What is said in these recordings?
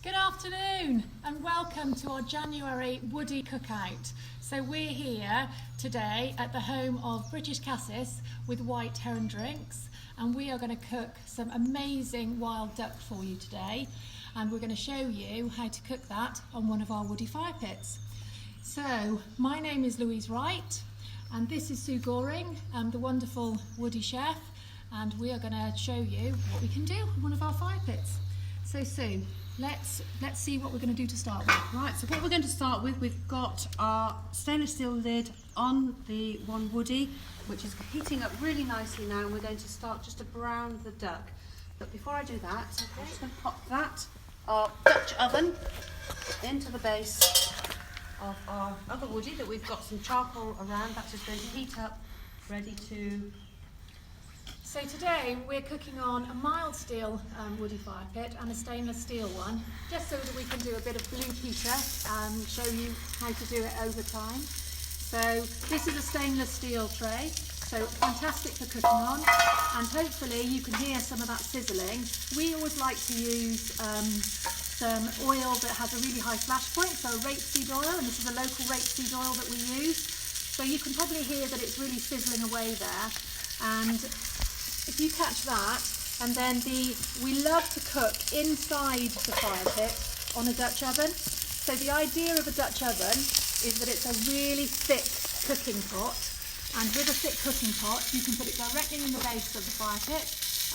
Good afternoon and welcome to our January Woodee Cookout. So we're here today at the home of British Cassis with White Heron Drinks, and we are going to cook some amazing wild duck for you today, and we're going to show you how to cook that on one of our Woodee Fire Pits. So my name is Louise Wright and this is Sue Goring, the wonderful Woodee chef, and we are going to show you what we can do on one of our fire pits. So Sue, let's see what we're going to do to start with. Right, so what we're going to start with, we've got our stainless steel lid on the one Woodee, which is heating up really nicely now, and we're going to start just to brown the duck. But before I do that, I'm just going to pop that, our Dutch oven, into the base of our other Woodee that we've got some charcoal around. That's just going to heat up, ready to... So today we're cooking on a mild steel Woodee fire pit and a stainless steel one, just so that we can do a bit of blue peter and show you how to do it over time. So this is a stainless steel tray, so fantastic for cooking on, and hopefully you can hear some of that sizzling. We always like to use some oil that has a really high flash point, so rapeseed oil, and this is a local rapeseed oil that we use. So you can probably hear that it's really sizzling away there. And if you catch that, and then we love to cook inside the fire pit on a Dutch oven. So the idea of a Dutch oven is that it's a really thick cooking pot, and with a thick cooking pot you can put it directly in the base of the fire pit,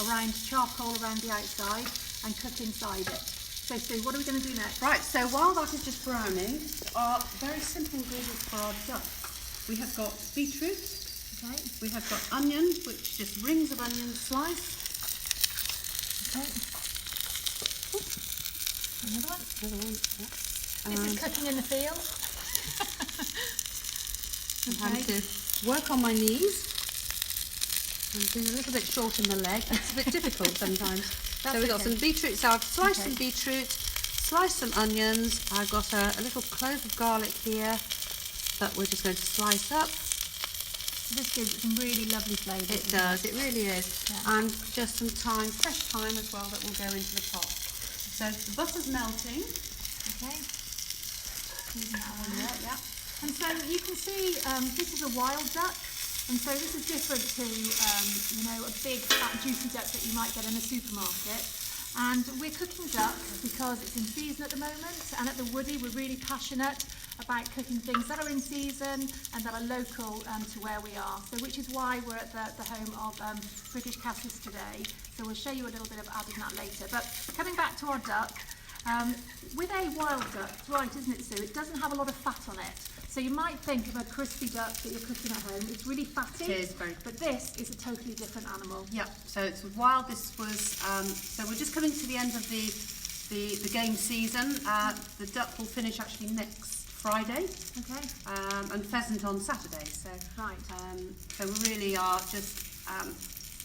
around charcoal around the outside, and cook inside it. So Sue, what are we going to do next? Right, so while that is just browning, our very simple ingredients for our duck. We have got beetroot. Okay. We have got onion, which just rings of onion sliced. Okay. Ooh. Another one. Another one. Yeah. This is cooking in the field. I'm having to work on my knees. I'm being a little bit short in the leg. It's a bit difficult sometimes. So we've got some beetroot. So I've sliced some beetroot, sliced some onions. I've got a little clove of garlic here that we're just going to slice up. This gives it some really lovely flavour. It does, it really is. Yeah. And just some thyme, fresh thyme as well, that will go into the pot. So the butter's melting. Okay. Yeah. And so you can see this is a wild duck, and so this is different to a big fat juicy duck that you might get in a supermarket. And we're cooking duck because it's in season at the moment, and at the Woodee we're really passionate about cooking things that are in season and that are local to where we are. So which is why we're at the home of British Cassis today. So we'll show you a little bit of adding that later. But coming back to our duck, with a wild duck, it's right, isn't it, Sue? It doesn't have a lot of fat on it. So you might think of a crispy duck that you're cooking at home. It's really fatty. It is very. But this is a totally different animal. Yeah. So it's wild. This was. So we're just coming to the end of the game season. The duck will finish actually next Friday. Okay. And pheasant on Saturday. So right. So we really are just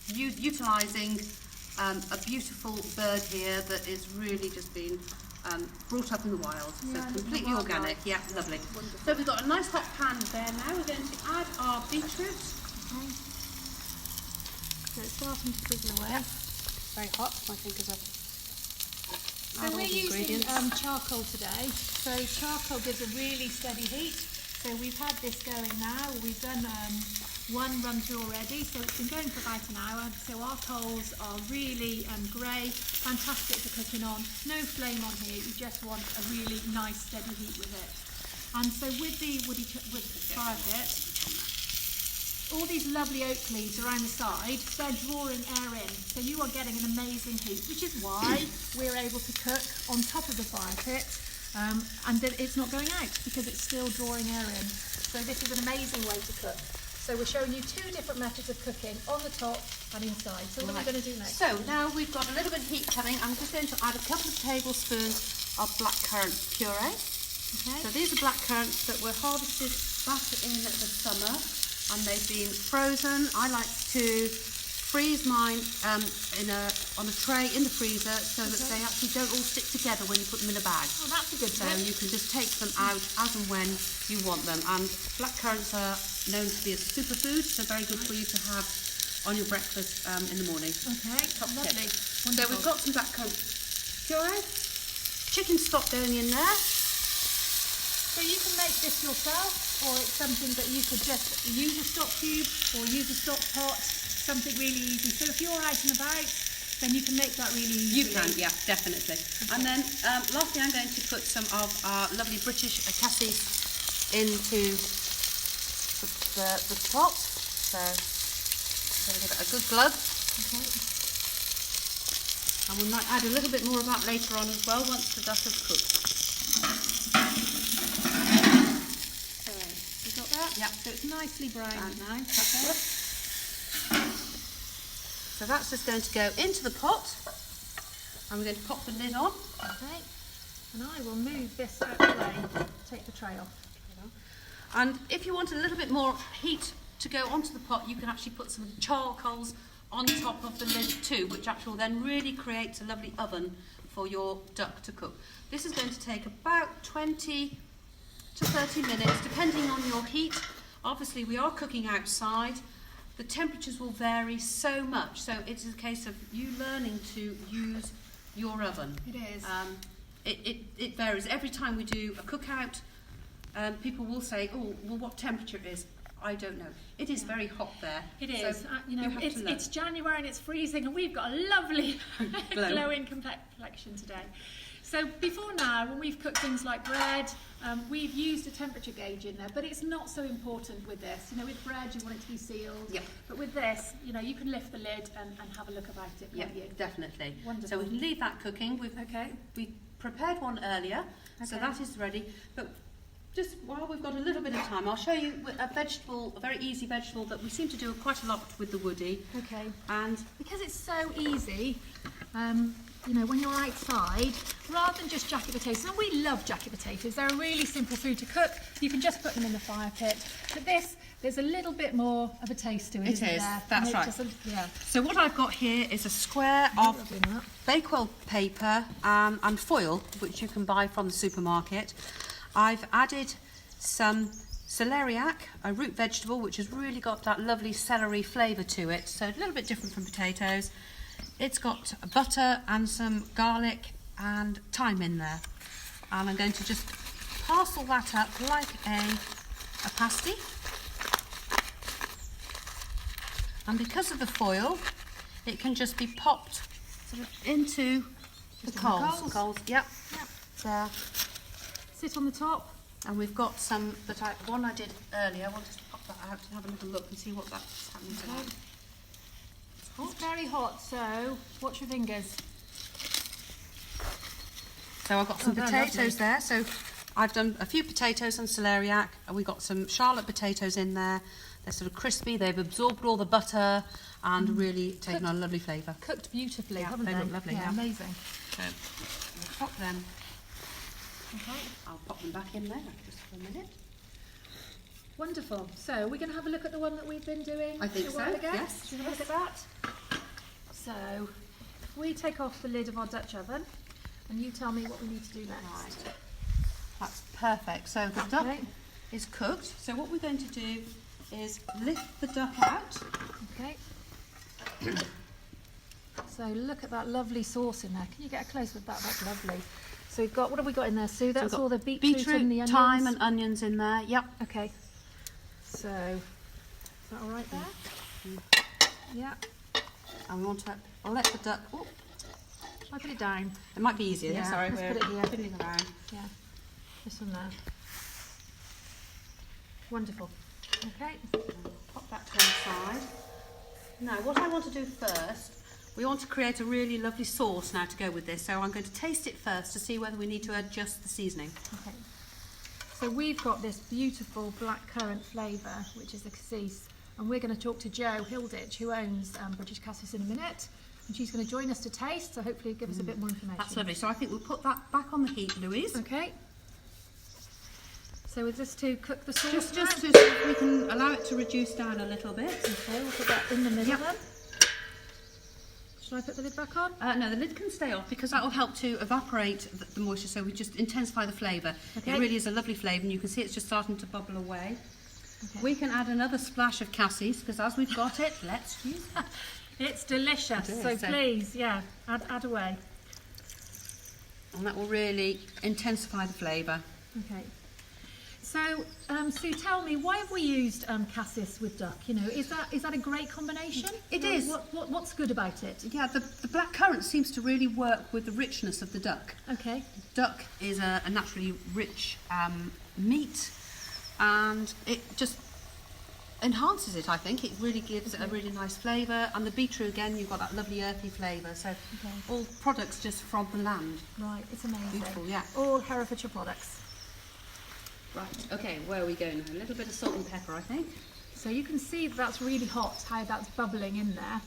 utilising a beautiful bird here that is really just been brought up in the wild, yeah, so completely organic. Yeah, lovely. Wonderful. So we've got a nice hot pan there now. We're going to add our beetroot. Okay. So it's starting to sizzle away. Yeah. Very hot. My fingers are. So we're using charcoal today. So charcoal gives a really steady heat. So we've had this going now. We've done one run through already, so it's been going for about an hour. So our coals are really grey, fantastic for cooking on. No flame on here, you just want a really nice steady heat with it. And so with the fire pit, all these lovely oak leaves around the side, they're drawing air in. So you are getting an amazing heat, which is why we're able to cook on top of the fire pit. And that it's not going out because it's still drawing air in. So this is an amazing way to cook. So we're showing you two different methods of cooking, on the top and inside. So what are we going to do next? So now we've got a little bit of heat coming. I'm just going to add a couple of tablespoons of blackcurrant puree. Okay. So these are blackcurrants that were harvested back in the summer, and they've been frozen. I like to freeze mine on a tray in the freezer so that they actually don't all stick together when you put them in a bag. Oh, that's a good tip. So you can just take them out as and when you want them. And blackcurrants are known to be a superfood, so very good for you to have on your breakfast in the morning. Okay, Top lovely. tip. So we've got some blackcurrant puree. chicken stock going in there. So you can make this yourself, or it's something that you could just use a stock cube or use a stock pot, something really easy. So if you're out and about, then you can make that really easy. You can, yeah, definitely. Okay. And then lastly, I'm going to put some of our lovely British Cassis into the pot. So I'm going to give it a good glug. Okay. And we might add a little bit more of that later on as well once the duck has cooked. Yeah, so it's nicely browned now. Okay. So that's just going to go into the pot, and we're going to pop the lid on. Okay. And I will move this out of the way, take the tray off. And if you want a little bit more heat to go onto the pot, you can actually put some charcoals on top of the lid too, which actually will then really create a lovely oven for your duck to cook. This is going to take about 20 to 30 minutes, depending on your heat. Obviously, we are cooking outside. The temperatures will vary so much, so it's a case of you learning to use your oven. It is. It varies. Every time we do a cookout, people will say, oh, well, what temperature it is? I don't know. It is very hot there. It is. So you know, it's January and it's freezing, and we've got a lovely glowing complexion today. So before now, when we've cooked things like bread, we've used a temperature gauge in there, but it's not so important with this. You know, with bread, you want it to be sealed. Yep. But with this, you know, you can lift the lid and have a look about it, can't you? Definitely. Wonderful. So we can leave that cooking. We prepared one earlier, so that is ready. But just while we've got a little bit of time, I'll show you a vegetable, a very easy vegetable that we seem to do quite a lot with the Woodee. Okay. And because it's so easy, you know, when you're outside, rather than just jacket potatoes, and we love jacket potatoes, they're a really simple food to cook. You can just put them in the fire pit. But this, there's a little bit more of a taste to it, isn't there? That's right. Yeah. So what I've got here is a square of bakewell paper and foil, which you can buy from the supermarket. I've added some celeriac, a root vegetable, which has really got that lovely celery flavour to it, so a little bit different from potatoes. It's got butter and some garlic and thyme in there. And I'm going to just parcel that up like a pasty. And because of the foil, it can just be popped sort of into the coals. Yep. There. Sit on the top. And we've got some one I did earlier. I want to pop that out and have a little look and see what that's happening to that. It's very hot, so watch your fingers. So I've got some potatoes there. So I've done a few potatoes and celeriac, and we've got some Charlotte potatoes in there. They're sort of crispy. They've absorbed all the butter and really taken on a lovely flavour. Cooked beautifully, haven't they? They look lovely. Yeah, amazing. So we'll pop them. Okay. I'll pop them back in there just for a minute. Wonderful. So we're going to have a look at the one that we've been doing. I think so. Yes. Should we have a look at that? So if we take off the lid of our Dutch oven, and you tell me what we need to do next. Right. That's perfect. So the duck is cooked. So what we're going to do is lift the duck out. Okay. So look at that lovely sauce in there. Can you get a close with that? That's lovely. So we've got, what have we got in there, Sue? That's all the beetroot and the onions? Thyme and onions in there, yep. Okay. So, is that all right there? Yeah. And we want to, I'll let the duck, oh, I'll put it down. It might be easier, yeah, sorry. Let's put it here. Fiddling around. Yeah, this one there. Wonderful. Okay. Pop that to one side. Now, what I want to do first, we want to create a really lovely sauce now to go with this. So I'm going to taste it first to see whether we need to adjust the seasoning. Okay. So we've got this beautiful black currant flavour, which is the cassis, and we're going to talk to Jo Hilditch, who owns British Cassis, in a minute, and she's going to join us to taste, so hopefully give us a bit more information. That's lovely. So I think we'll put that back on the heat, Louise. Okay. So is this to cook the sauce? Just so we can allow it to reduce down a little bit. Okay, we'll put that in the middle then. Should I put the lid back on? No, the lid can stay off because that will help to evaporate the moisture, so we just intensify the flavour. Okay. It really is a lovely flavour, and you can see it's just starting to bubble away. Okay. We can add another splash of cassis because as we've got it, let's use it. It's delicious, so please, yeah, add away. and that will really intensify the flavour. Okay. So, Sue, tell me, why have we used cassis with duck? You know, is that a great combination? It is. What's good about it? Yeah, the black currant seems to really work with the richness of the duck. Okay. Duck is a naturally rich meat, and it just enhances it, I think. It really gives it a really nice flavour, and the beetroot, again, you've got that lovely earthy flavour. So all products just from the land. Right, it's amazing. Beautiful, yeah. All Herefordshire products. Right, okay, where are we going? A little bit of salt and pepper, I think. So you can see that's really hot, how that's bubbling in there.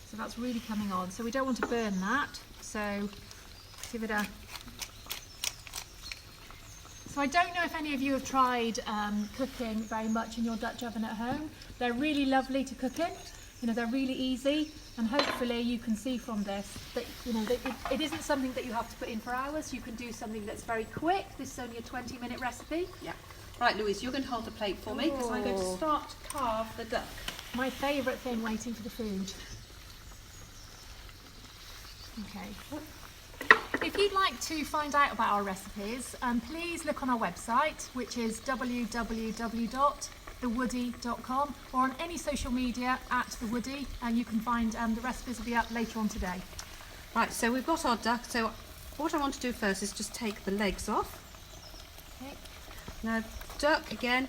So that's really coming on. So we don't want to burn that. So give it a... So I don't know if any of you have tried cooking very much in your Dutch oven at home. They're really lovely to cook in. You know, they're really easy, and hopefully you can see from this that, you know, that it isn't something that you have to put in for hours. You can do something that's very quick. This is only a 20-minute recipe. Yeah. Right, Louise, you're going to hold the plate for me, because I'm going to start to carve the duck. My favourite thing, waiting for the food. Okay. If you'd like to find out about our recipes, please look on our website, which is www.thewoodee.com, or on any social media at The Woodee, and you can find the recipes will be up later on today. Right, so we've got our duck. So what I want to do first is just take the legs off. Okay. Now, duck, again,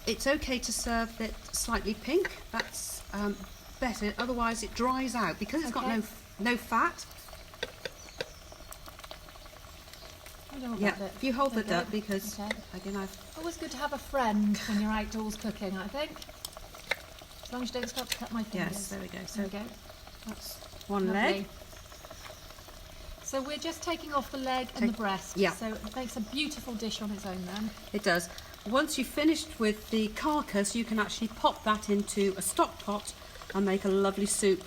it's okay to serve it slightly pink. That's better, otherwise it dries out, because it's got no fat. Yeah, if you hold the duck, because again, always good to have a friend when you're outdoors cooking, I think. As long as you don't start to cut my fingers. Yes, there we go. So there we go. That's one Lovely. leg. So we're just taking off the leg and the breast. Yeah. So it makes a beautiful dish on its own then. It does. Once you've finished with the carcass, you can actually pop that into a stock pot and make a lovely soup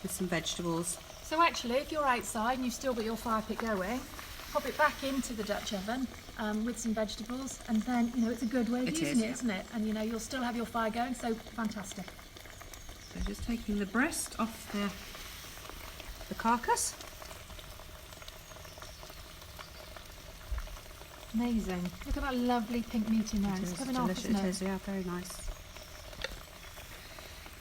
with some vegetables. So actually, if you're outside and you've still got your fire pit going, pop it back into the Dutch oven with some vegetables, and then, you know, it's a good way of using it, isn't it? And, you know, you'll still have your fire going, so fantastic. So just taking the breast off the carcass. Amazing. Look at that lovely pink meat in there. It's coming off, isn't it? It is, yeah, very nice.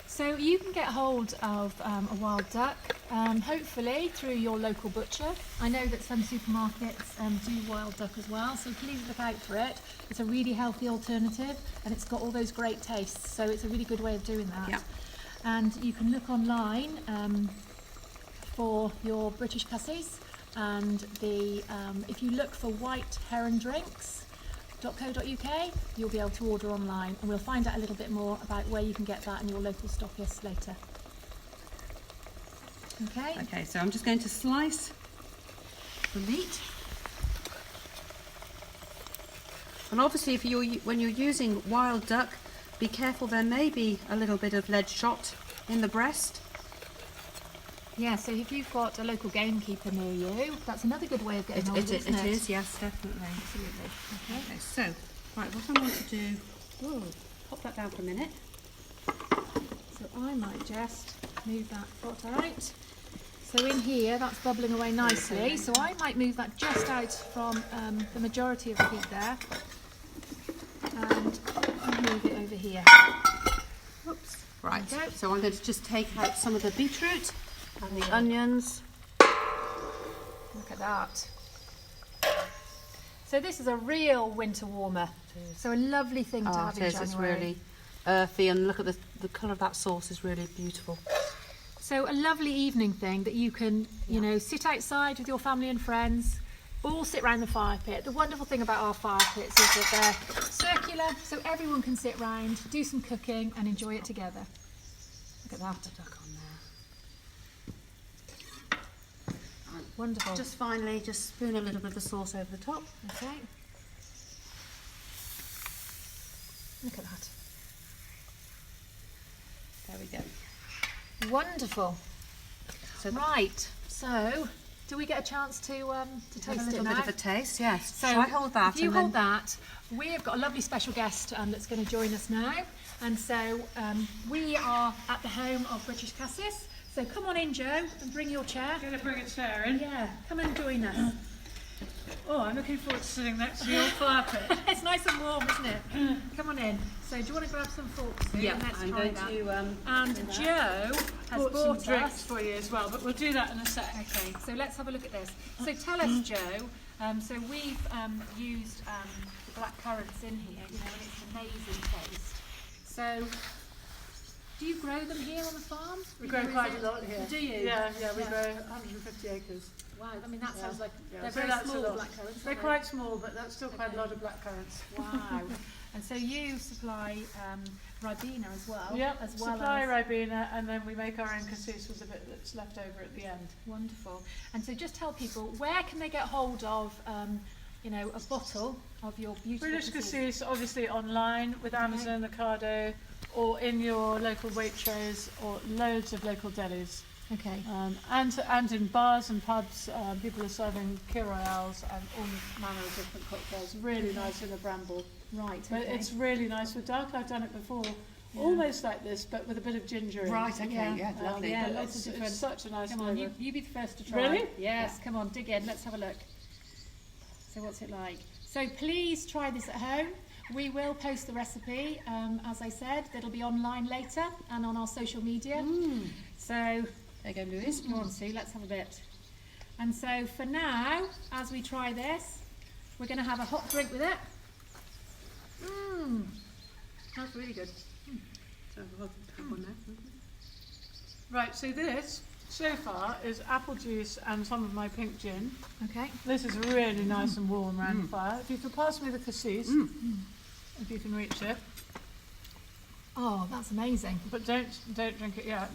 So you can get hold of a wild duck, hopefully through your local butcher. I know that some supermarkets do wild duck as well, so please look out for it. It's a really healthy alternative, and it's got all those great tastes, so it's a really good way of doing that. Yeah. And you can look online for your British Cassis, and if you look for white heron drinks.co.uk, you'll be able to order online, and we'll find out a little bit more about where you can get that in your local stockists later. Okay. Okay, so I'm just going to slice the meat. And obviously, when you're using wild duck, be careful, there may be a little bit of lead shot in the breast. Yeah, so if you've got a local gamekeeper near you, that's another good way of getting hold of it, isn't it? It is, yes, definitely. Absolutely. Okay, so, right, what I want to do, pop that down for a minute. So I might just move that pot out. So in here, that's bubbling away nicely, so I might move that just out from the majority of the heat there, and move it over here. Oops. Right, so I'm going to just take out some of the beetroot and the onions. Look at that. So this is a real winter warmer. So a lovely thing to have in January. It's really earthy, and look at the colour of that sauce is really beautiful. So a lovely evening thing that you can, you know, sit outside with your family and friends, all sit around the fire pit. The wonderful thing about our fire pits is that they're circular, so everyone can sit round, do some cooking and enjoy it together. Look at that. Duck on there. Wonderful. Just finally, just spoon a little bit of the sauce over the top. Okay. Look at that. There we go. Wonderful. So right. So, do we get a chance to taste it now? A little bit of a taste, yes. So shall I hold that? If you hold that, we've got a lovely special guest that's going to join us now. And so we are at the home of British Cassis. So come on in, Joe, and bring your chair. Gonna bring a chair in. Yeah, come and join us. Oh, I'm looking forward to sitting next to your fire pit. It's nice and warm, isn't it? Come on in. So do you want to grab some forks? Sue? Yeah, Let's I'm try going that. to. And do that. Joe has Bought some bought drinks us. for you as well, but we'll do that in a sec. Okay, so let's have a look at this. So tell us, Joe. So we've used the black currants in here, you know, and it's an amazing taste. So, do you grow them here on the farm? We grow Or is quite it- a lot here. Do you? Yeah, we grow 150 acres. Wow, I mean that sounds like Yeah, they're so very that's a small lot. black currants. They're aren't quite small, but that's still quite Okay. a lot of black currants. Wow. And so you supply Ribena as well. Yep, as well supply as Ribena, and then we make our own cassis with the bit that's left over at the end. wonderful. And so just tell people where can they get hold of you know, a bottle of your beautiful British cassis? Cassis, obviously online with Amazon, Ocado, or in your local Waitrose or loads of local delis. Okay. And in bars and pubs, people are serving Kir Royales and all manner of different cocktails. Really nice in a bramble. Right. But Okay. it's really nice with dark. I've done it before. Almost like this, but with a bit of ginger in. Right, okay, yeah, lovely. yeah, But lots it's, of different. it's such a nice Come on, flavour. you be the first to try. Really? Yes, come on, dig in. Let's have a look. So what's it like? So please try this at home. We will post the recipe, as I said. It'll be online later and on our social media. So There you go, Louise. go on, Sue, let's have a bit. And so for now, as we try this, we're going to have a hot drink with it. That's really good. So I'll have one now. Right, so this, so far, is apple juice and some of my pink gin. Okay. This is really nice and warm around the fire. If you could pass me the cassis, if you can reach it. Oh, that's amazing. But don't drink it yet,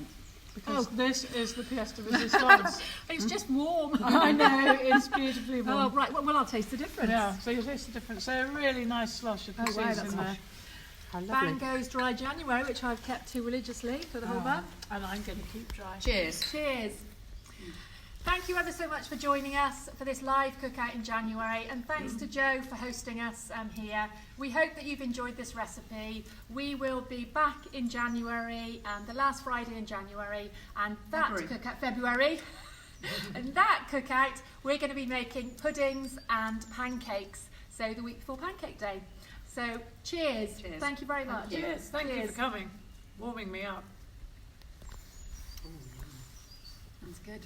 because Oh. this is the pièce de résistance. It's just warm. I know, it's beautifully warm. Oh, right. Well, I'll taste the difference. Yeah, so you'll taste the difference. So a really nice slosh of Oh, wow, cassis that's in there. How Bang lovely. goes dry January, which I've kept too religiously for the whole month. And I'm going to keep dry. Cheers. Cheers. Thank you ever so much for joining us for this live cookout in January, and thanks to Joe for hosting us here. We hope that you've enjoyed this recipe. We will be back in January, the last Friday in January, and that February. And that cookout, we're going to be making puddings and pancakes, so the week before Pancake Day. So cheers. Cheers. Thank you very much. Cheers. Thank you for coming, warming me up. That's good.